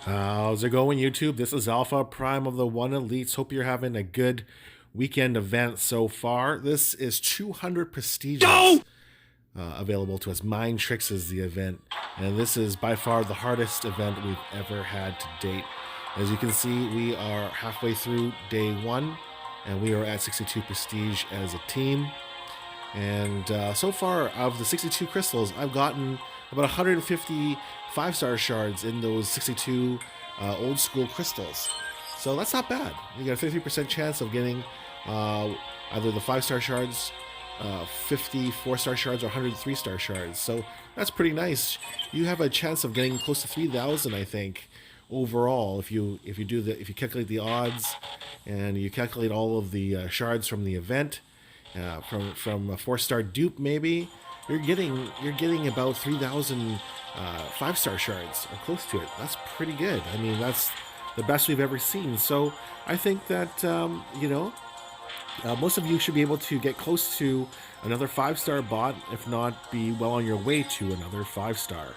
How's it going, YouTube? This is Alpha Prime of the One Elites. Hope you're having a good weekend event so far. This is 200 prestiges available to us. Mind Tricks is the event, and this is by far the hardest event we've ever had to date. As you can see, we are halfway through day one, and we are at 62 prestige as a team. And so far, of the 62 crystals, I've gotten about 150 5-star shards in those 62 old school crystals. So that's not bad. You got a 50% chance of getting either the 5-star shards, 50 4-star shards, or 100 3-star shards. So that's pretty nice. You have a chance of getting close to 3,000, I think, overall. If you calculate the odds and you calculate all of the shards from the event. From a 4-star dupe, maybe you're getting about 3,000 5-star shards or close to it. That's pretty good. I mean, that's the best we've ever seen. So I think that most of you should be able to get close to another 5-star bot, if not be well on your way to another 5-star.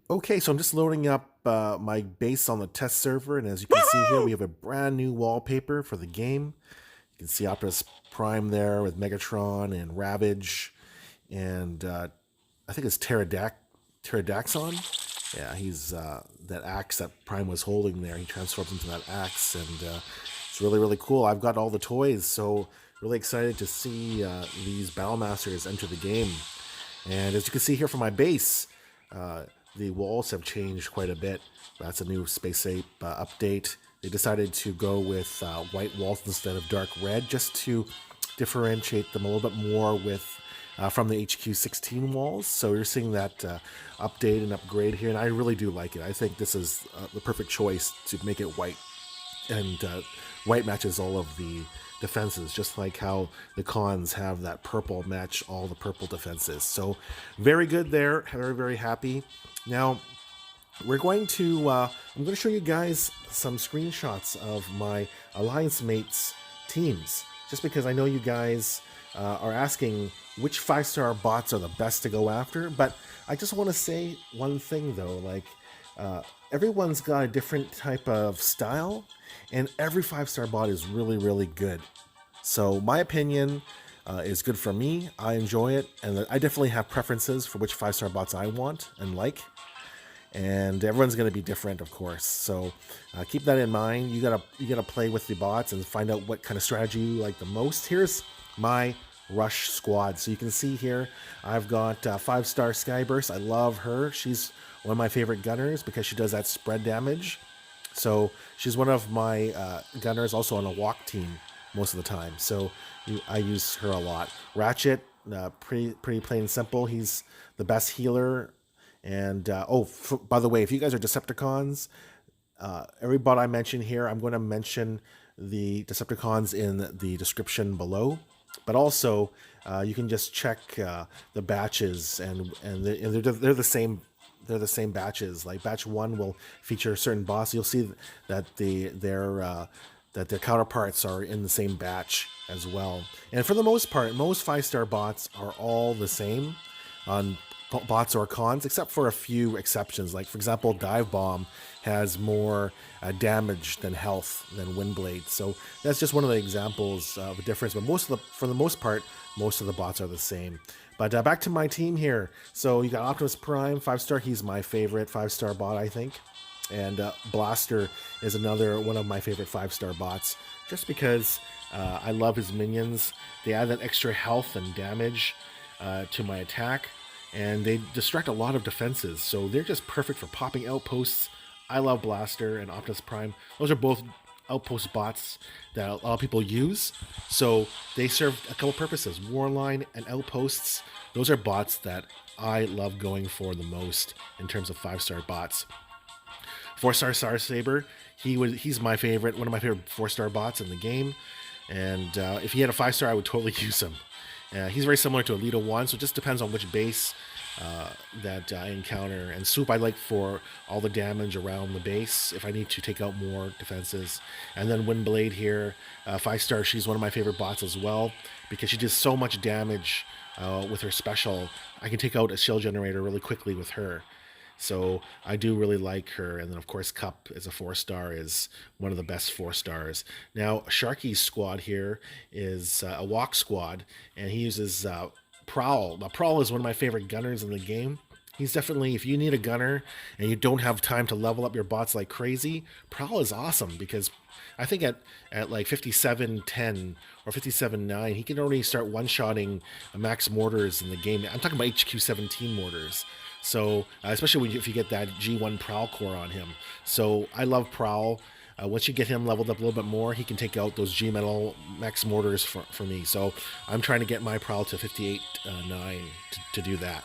Okay, so I'm just loading up my base on the test server, and as you can see here, we have a brand new wallpaper for the game. You can see Optimus Prime there with Megatron and Ravage, and I think it's Pterodaxon. Yeah, he's that axe that Prime was holding there. He transforms into that axe, and it's really, really cool. I've got all the toys, so really excited to see these Battle Masters enter the game. And as you can see here from my base, the walls have changed quite a bit. That's a new Space Ape update. They decided to go with white walls instead of dark red, just to differentiate them a little bit more with from the HQ 16 walls. So you're seeing that update and upgrade here, and I really do like it. I think this is the perfect choice to make it white, and white matches all of the defenses, just like how the cons have that purple match all the purple defenses. So very good there. Very, very happy. Now, we're going to, I'm going to show you guys some screenshots of my Alliance Mates teams, just because I know you guys are asking which 5-star bots are the best to go after, but I just want to say one thing though, like, everyone's got a different type of style, and every 5-star bot is really, really good. So my opinion is good for me. I enjoy it, and I definitely have preferences for which 5-star bots I want and like. And everyone's going to be different, of course. So keep that in mind. You gotta play with the bots and find out what kind of strategy you like the most. Here's my Rush squad. So you can see here, I've got 5-star Skyburst. I love her. She's one of my favorite gunners because she does that spread damage. So she's one of my gunners, also on a walk team most of the time. So I use her a lot. Ratchet, pretty plain and simple. He's the best healer. And by the way, if you guys are Decepticons, every bot I mention here, I'm going to mention the Decepticons in the description below. But also, you can just check the batches, and they're the same. They're the same batches. Like batch 1 will feature certain boss. You'll see that their counterparts are in the same batch as well. And for the most part, most 5-star bots are all the same on bots or cons, except for a few exceptions. Like, for example, Dive Bomb has more damage than health than Windblade. So that's just one of the examples of a difference. But for the most part, most of the bots are the same. But back to my team here. So you got Optimus Prime, 5-star. He's my favorite 5-star bot, I think. And Blaster is another one of my favorite 5-star bots, just because I love his minions. They add that extra health and damage to my attack, and they distract a lot of defenses, so they're just perfect for popping outposts. I love Blaster and Optimus Prime. Those are both outpost bots that a lot of people use, so they serve a couple purposes. Warline and outposts, those are bots that I love going for the most in terms of 5-star bots. 4-star Starsaber, he's my favorite, one of my favorite 4-star bots in the game, and if he had a 5-star, I would totally use him. He's very similar to Alita 1, so it just depends on which base that I encounter. And Swoop I like for all the damage around the base if I need to take out more defenses. And then Windblade here, 5-star, she's one of my favorite bots as well, because she does so much damage with her special. I can take out a shield generator really quickly with her. So I do really like her. And then, of course, Cup as a 4-star is one of the best 4-stars. Now, Sharkie's squad here is a walk squad, and he uses Prowl. Now, Prowl is one of my favorite gunners in the game. He's definitely, if you need a gunner and you don't have time to level up your bots like crazy, Prowl is awesome because I think at like 57-10 or 57-9, he can already start one-shotting max mortars in the game. I'm talking about HQ-17 mortars. So, especially if you get that G1 Prowl core on him. So, I love Prowl. Once you get him leveled up a little bit more, he can take out those G-Metal max mortars for me. So, I'm trying to get my Prowl to 58-9 to do that.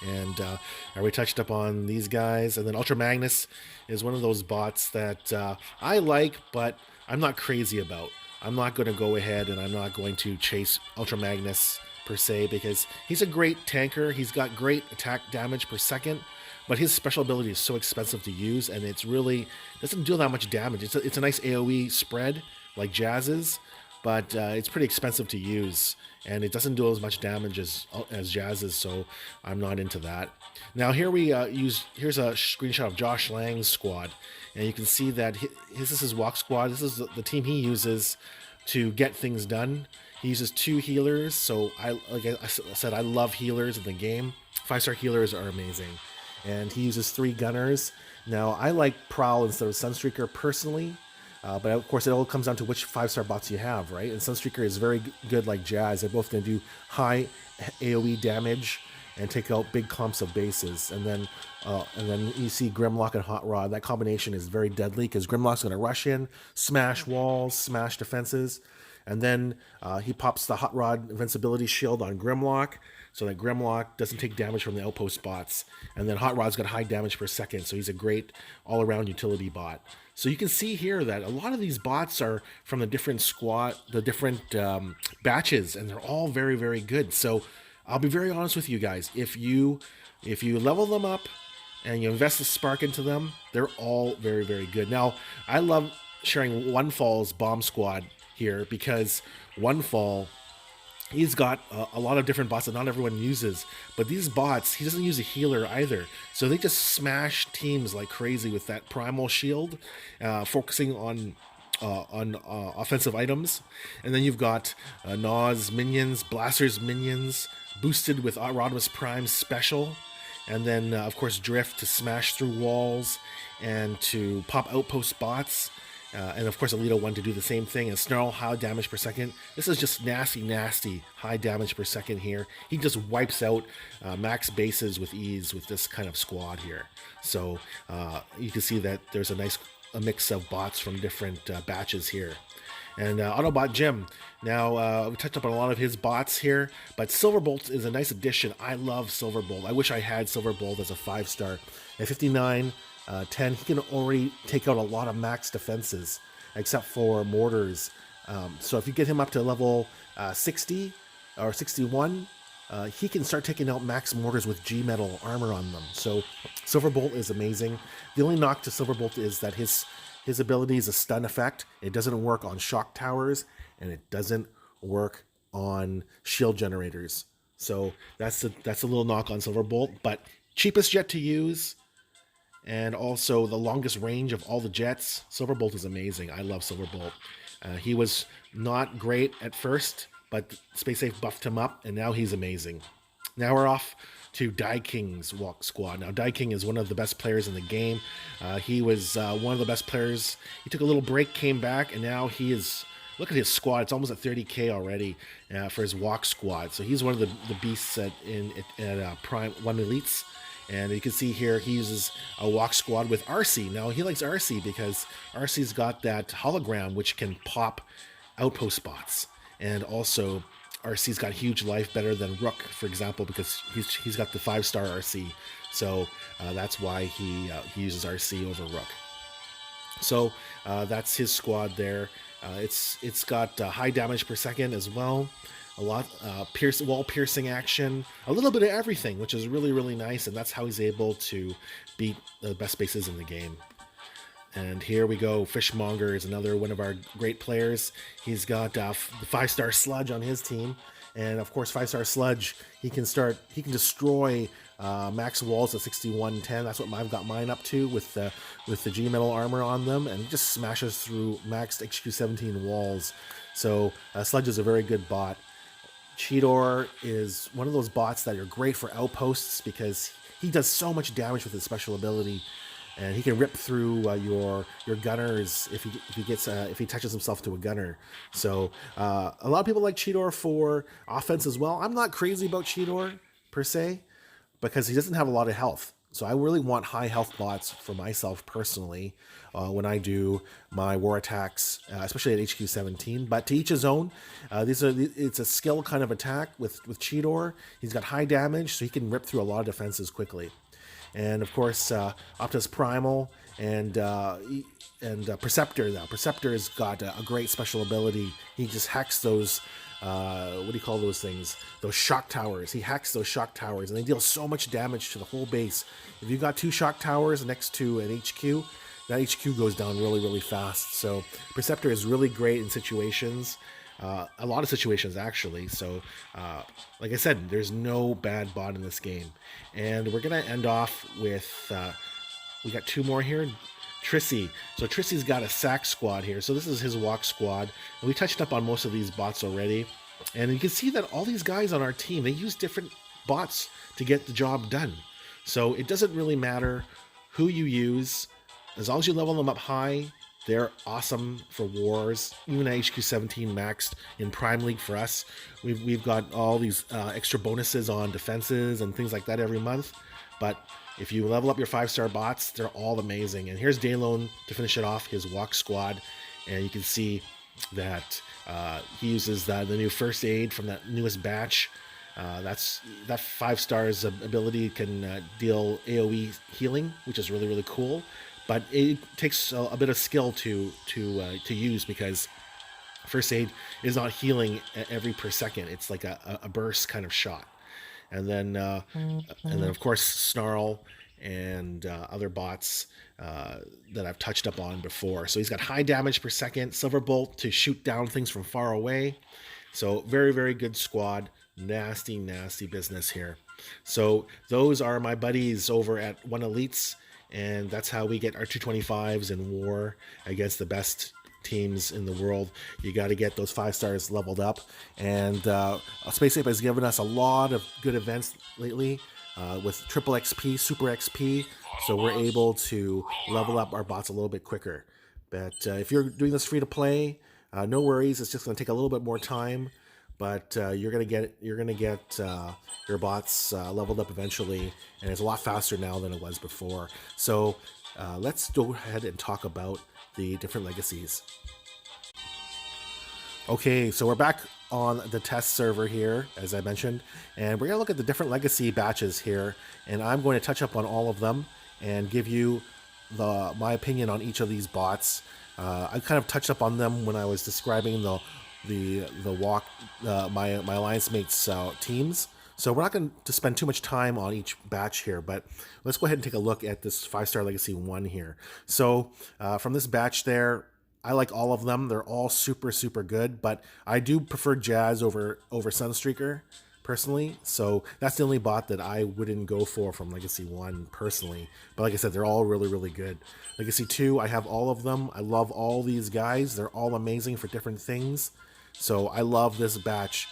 And I already touched up on these guys. And then Ultra Magnus is one of those bots that I like, but I'm not crazy about. I'm not going to go ahead and I'm not going to chase Ultra Magnus per se because he's a great tanker. He's got great attack damage per second, but his special ability is so expensive to use, and it's really doesn't do that much damage. It's a nice AoE spread like Jazz's, but it's pretty expensive to use, and it doesn't do as much damage as Jazz's, so I'm not into that. Now here here's a screenshot of Josh Lang's squad, and you can see that this is his walk squad. This is the team he uses to get things done. He uses 2 healers, so like I said, I love healers in the game. 5-star healers are amazing. And he uses 3 gunners. Now, I like Prowl instead of Sunstreaker personally, but of course it all comes down to which 5-star bots you have, right? And Sunstreaker is very good like Jazz. They're both going to do high AoE damage and take out big clumps of bases. And then you see Grimlock and Hot Rod. That combination is very deadly because Grimlock's going to rush in, smash walls, smash defenses. And then he pops the Hot Rod invincibility shield on Grimlock so that Grimlock doesn't take damage from the outpost bots. And then Hot Rod's got high damage per second, so he's a great all-around utility bot. So you can see here that a lot of these bots are from the different batches, and they're all very, very good. So I'll be very honest with you guys. If you level them up and you invest the spark into them, they're all very, very good. Now, I love sharing Onefall's bomb squad here because Onefall, he's got a lot of different bots that not everyone uses, but these bots, he doesn't use a healer either, so they just smash teams like crazy with that Primal shield, focusing on offensive items. And then you've got Nas minions, Blasters minions, boosted with Rodimus Prime's special, and then of course Drift to smash through walls and to pop outpost bots. And of course Alito 1 to do the same thing, and Snarl high damage per second. This is just nasty high damage per second here. He just wipes out max bases with ease with this kind of squad here. So you can see that there's a mix of bots from different batches here. And Autobot Jim. Now, we touched up on a lot of his bots here, but Silverbolt is a nice addition. I love Silverbolt. I wish I had Silverbolt as a 5-star. At 59, 10, he can already take out a lot of max defenses, except for mortars. So if you get him up to level 60 or 61, he can start taking out max mortars with G-Metal armor on them. So Silverbolt is amazing. The only knock to Silverbolt is that his ability is a stun effect. It doesn't work on shock towers, and it doesn't work on shield generators. So that's a little knock on Silverbolt, but cheapest jet to use, and also the longest range of all the jets. Silverbolt is amazing. I love Silverbolt. He was not great at first, but Space Safe buffed him up, and now he's amazing. Now we're off to Dieking's walk squad. Now Dieking is one of the best players in the game. He was one of the best players. He took a little break, came back, and now he is... Look at his squad. It's almost at 30k already for his walk squad. So he's one of the beasts at Prime 1 Elites. And you can see here he uses a walk squad with RC. Now he likes RC because RC's got that hologram which can pop outpost spots. And also RC's got huge life, better than Rook, for example, because he's got the 5-star RC. So that's why he uses RC over Rook. So that's his squad there. It's got high damage per second as well. A lot wall piercing action, a little bit of everything, which is really, really nice, and that's how he's able to beat the best bases in the game. And here we go. Fishmonger is another one of our great players. He's got the 5-star Sludge on his team, and of course 5-star Sludge, he can destroy max walls at 6110. That's what I've got mine up to with the G metal armor on them, and it just smashes through maxed HQ17 walls. So Sludge is a very good bot. Cheetor is one of those bots that are great for outposts because he does so much damage with his special ability, and he can rip through your gunners if he touches himself to a gunner. So a lot of people like Cheetor for offense as well. I'm not crazy about Cheetor per se because he doesn't have a lot of health. So I really want high health bots for myself personally when I do my war attacks, especially at HQ 17. But to each his own. It's a skill kind of attack with Cheetor. He's got high damage, so he can rip through a lot of defenses quickly. And of course, Optimus Primal and Perceptor. Now, Perceptor has got a great special ability. He just hacks those. What do you call those things? Those shock towers. He hacks those shock towers, and they deal so much damage to the whole base. If you've got 2 shock towers next to an HQ, that HQ goes down really, really fast. So Perceptor is really great in situations. A lot of situations, actually. So, like I said, there's no bad bot in this game. And we're going to end off with, we got 2 more here. Trisi. So Trisi's got a sack squad here. So this is his walk squad. And we touched up on most of these bots already. And you can see that all these guys on our team, they use different bots to get the job done. So it doesn't really matter who you use. As long as you level them up high, they're awesome for wars. Even at HQ 17 maxed in Prime League for us. We've got all these extra bonuses on defenses and things like that every month. But if you level up your 5-star bots, they're all amazing. And here's Daeloan to finish it off, his walk squad. And you can see that he uses the new first aid from that newest batch. That 5-star's ability can deal AoE healing, which is really, really cool. But it takes a bit of skill to use because first aid is not healing every per second. It's like a burst kind of shot. And then of course Snarl and other bots that I've touched up on before. So he's got high damage per second, Silverbolt to shoot down things from far away. So very, very good squad. Nasty, nasty business here. So those are my buddies over at One Elites, and that's how we get our 225s in war against the best teams in the world. You got to get those 5-stars leveled up, and Space Ape has given us a lot of good events lately with triple XP, super XP, so we're able to level up our bots a little bit quicker. But if you're doing this free to play, no worries. It's just going to take a little bit more time, but you're gonna get your bots leveled up eventually, and it's a lot faster now than it was before. So let's go ahead and talk about the different legacies. Okay, so we're back on the test server here, as I mentioned, and we're gonna look at the different legacy batches here, and I'm going to touch up on all of them and give you my opinion on each of these bots. I kind of touched up on them when I was describing my alliance mates teams. So we're not going to spend too much time on each batch here, but let's go ahead and take a look at this 5-star Legacy 1 here. So from this batch there, I like all of them. They're all super, super good, but I do prefer Jazz over Sunstreaker personally. So that's the only bot that I wouldn't go for from Legacy 1 personally. But like I said, they're all really, really good. Legacy 2, I have all of them. I love all these guys. They're all amazing for different things. So I love this batch.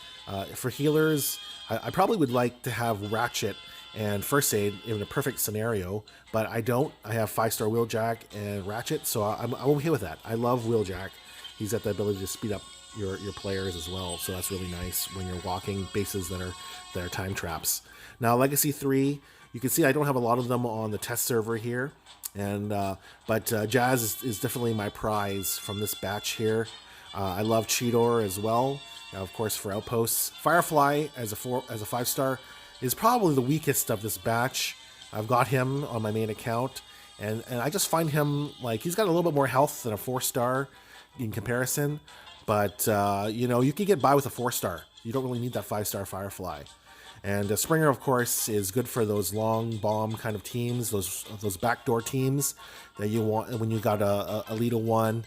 For healers, I probably would like to have Ratchet and First Aid in a perfect scenario, but I don't. I have 5-star Wheeljack and Ratchet, so I'm okay with that. I love Wheeljack. He's got the ability to speed up your players as well, so that's really nice when you're walking bases that are time traps. Now, Legacy 3, you can see I don't have a lot of them on the test server here, and but Jazz is definitely my prize from this batch here. I love Cheetor as well, of course, for outposts. Firefly as a 5-star is probably the weakest of this batch. I've got him on my main account, and I just find him like he's got a little bit more health than a 4-star in comparison. But you know, you can get by with a 4-star. You don't really need that 5-star Firefly. And Springer, of course, is good for those long bomb kind of teams, those backdoor teams that you want when you got a Elite 1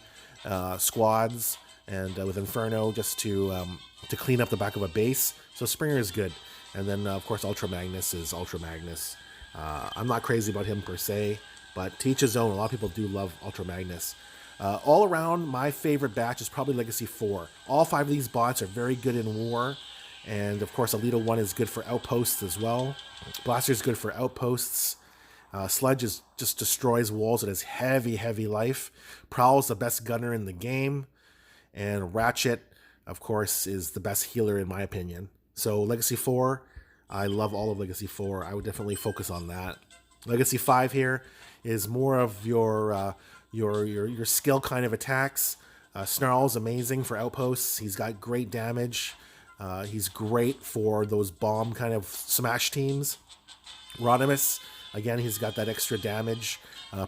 squads. And with Inferno, just to clean up the back of a base. So Springer is good. And then, of course, Ultra Magnus is Ultra Magnus. I'm not crazy about him per se, but to each his own. A lot of people do love Ultra Magnus. All around, my favorite batch is probably Legacy 4. All 5 of these bots are very good in war. And, of course, Alita 1 is good for outposts as well. Blaster is good for outposts. Sledge just destroys walls. It has heavy, heavy life. Prowl's the best gunner in the game. And Ratchet, of course, is the best healer in my opinion. So Legacy 4, I love all of Legacy 4. I would definitely focus on that. Legacy 5 here is more of your skill kind of attacks. Snarl's amazing for outposts. He's got great damage. He's great for those bomb kind of smash teams. Rodimus, again, he's got that extra damage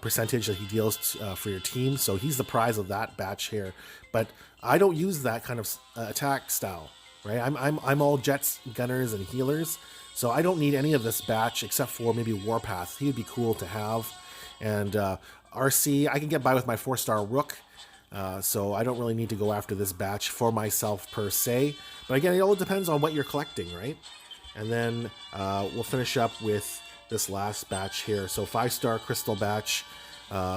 percentage that he deals for your team. So he's the prize of that batch here. But I don't use that kind of attack style, right? I'm all jets, gunners, and healers. So I don't need any of this batch except for maybe Warpath. He would be cool to have. And RC, I can get by with my 4-star Rook. So I don't really need to go after this batch for myself per se. But again, it all depends on what you're collecting, right? And then we'll finish up with this last batch here. So 5-star Crystal batch.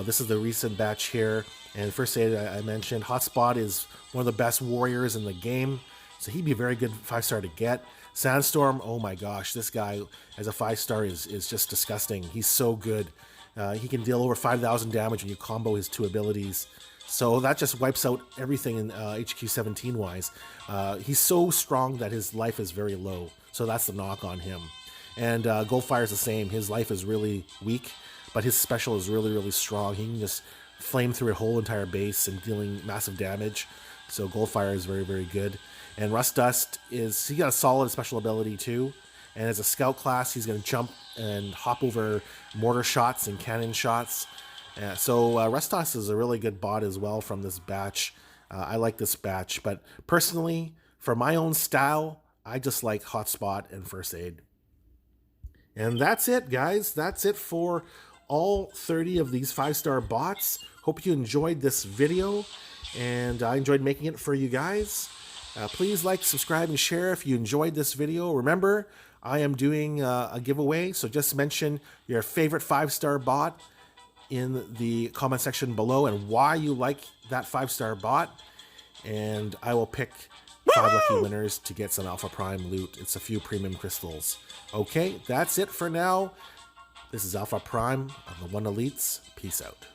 This is the recent batch here. And First Aid, I mentioned, Hotspot is one of the best warriors in the game. So he'd be a very good 5-star to get. Sandstorm, oh my gosh, this guy as a 5-star is just disgusting. He's so good. He can deal over 5,000 damage when you combo his 2 abilities. So that just wipes out everything in HQ 17 wise. He's so strong that his life is very low. So that's the knock on him. And Goldfire's the same. His life is really weak, but his special is really, really strong. He can just flame through a whole entire base and dealing massive damage. So Goldfire is very, very good. And Rust Dust he got a solid special ability too. And as a scout class, he's going to jump and hop over mortar shots and cannon shots. So Rust Dust is a really good bot as well from this batch. I like this batch, but personally, for my own style, I just like Hotspot and First Aid. And that's it, guys. That's it for all 30 of these 5-star bots. Hope you enjoyed this video, and I enjoyed making it for you guys. Please like, subscribe, and share if you enjoyed this video. Remember, I am doing a giveaway, so just mention your favorite 5-star bot in the comment section below and why you like that 5-star bot, and I will pick 5 lucky winners to get some Alpha Prime loot. It's a few premium crystals. Okay, that's it for now. This is Alpha Prime of the One Elites. Peace out.